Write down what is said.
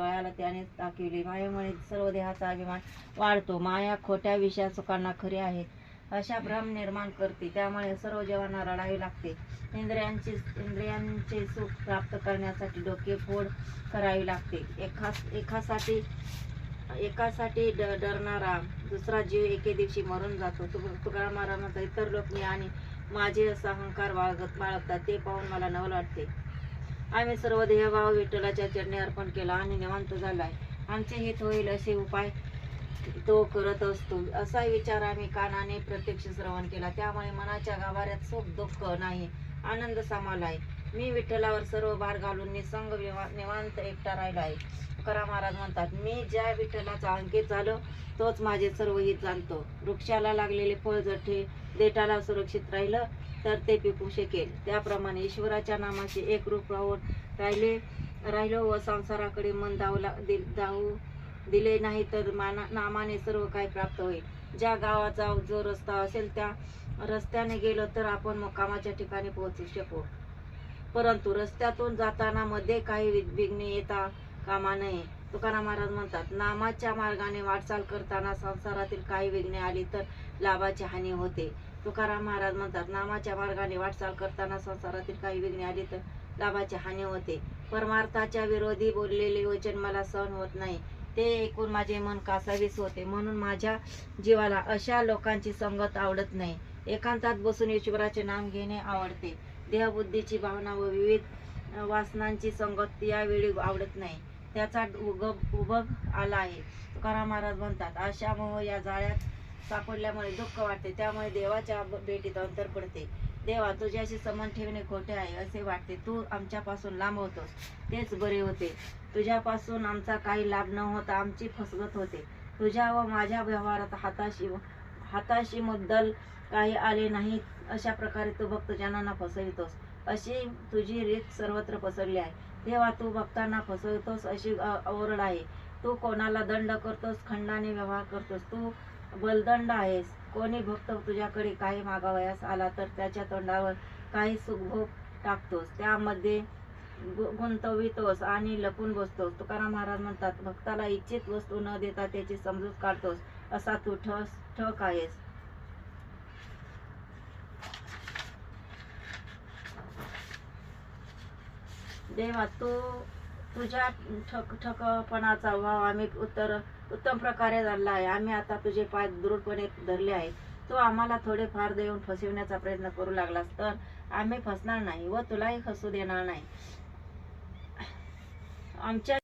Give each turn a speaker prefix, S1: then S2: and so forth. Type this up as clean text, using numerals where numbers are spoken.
S1: डोळ्याला त्याने दाखविले. मायेमुळे सर्व देहाचा अभिमान वाढतो. माया खोट्या विषया सुखांना खरी आहे अशा भ्रम निर्माण करते. त्यामुळे सर्व जीवांना रडावे लागते. इंद्रियांचे सुख प्राप्त करण्यासाठी डोके फोड करावी लागते. एकासाठी डरणारा दुसरा जीव एके दिवशी मरून जातो. तुकाराम महाराज इतर लोक मी आणि माझे असा अहंकार बाळगतात ते पाहून मला नवल वाटते. आम्ही सर्व देहभाव विठ्ठलाच्या चरणी अर्पण केला आणि निवांत झालाय. आमचे हित होईल असे उपाय तो करत असतो असा विचार आम्ही कानाने प्रत्यक्ष श्रवण केला. त्यामुळे मनाच्या गाभाऱ्यात सुख दुःख नाही, आनंद सामावला आहे. मी विठ्ठलावर सर्व भार घालून निसंग निवांत एकटा राहिलो आहे. तुकाराम महाराज म्हणतात, मी ज्या विठ्ठलाचा अंकित झालो तोच माझे सर्व हित जाणतो. वृक्षाला लागलेले फळ जर देठाला सुरक्षित राहिलं तर ते पिकू शकेल. त्याप्रमाणे ईश्वराच्या नामाचे एक रूप राहून राहिलो व संसाराकडे मन जाऊ दिले नाही तर नामाने सर्व काही प्राप्त होईल. ज्या गावाचा जो रस्ता असेल त्या रस्त्याने गेलो तर आपण मुक्कामाच्या ठिकाणी पोहोचू शकू. परंतु रस्त्यातून जाताना मध्ये काही विघ्ने येता कामा नये. तुकाराम महाराज म्हणतात, नामाच्या मार्गाने वाटचाल करताना संसारातील काही विघ्ने आली तर लाभाची हानी होते. तुकाराम महाराज म्हणतात, नामाच्या मार्गाने वाटचाल करताना संसारातील काही विघ्ने आली तर लाभाची हानी होते. परमार्थाच्या विरोधी बोललेले वचन मला सहन होत नाही. ते ऐकून माझे मन कासावीस होते. म्हणून माझ्या जीवाला अशा लोकांची संगत आवडत नाही. एकांतात बसून ईश्वराचे नाम घेणे आवडते. देहबुद्धीची भावना व विविध वासनांची संगत यावेळी आवडत नाही. त्याचा उबग आला आहे. तुकाराम महाराज म्हणतात, आशा मोह या जाळ्यात सापडल्यामुळे दुःख वाटते. त्यामुळे देवाच्या भेटीत अंतर पडते. देवा, तुझ्याशी संबंध ठेवणे खोटे आहे असे वाटते. तू आमच्यापासून लांब होतोस तेच बरे होते. तुझ्यापासून आमचा काही लाभ न होता आमची फसवत होते. तुझ्या व माझ्या व्यवहारात हाताशी मुद्दल काही आले नाही अशा प्रकारे तू भक्तजनांना फसवितोस. अशी तुझी रीत सर्वत्र पसरली आहे. तेव्हा तू भक्तांना फसवतोस अशी ओरड आहे. तू कोणाला दंड करतोस, खंडाने व्यवहार करतोस. तू बलदंड आहेस. कोणी भक्त तुझ्याकडे काही मागावयास आला तर त्याच्या तोंडावर काही सुखभोग टाकतोस, त्यामध्ये गुंतवितोस आणि लपून बसतोस. तुकाराम महाराज म्हणतात, भक्ताला इच्छित वस्तू न देता त्याची समजूत काढतोस असा तू ठक आहेस. देवा, तुझ्या ठकपणाचा भाव आम्ही उत्तम प्रकारे धरला आहे. आम्ही आता तुझे पाय दृढपणे धरले आहेत. तू आम्हाला थोडे फार देऊन फसविण्याचा प्रयत्न करू लागलास तर आम्ही फसणार नाही व तुलाही फसू देणार नाही. आमच्या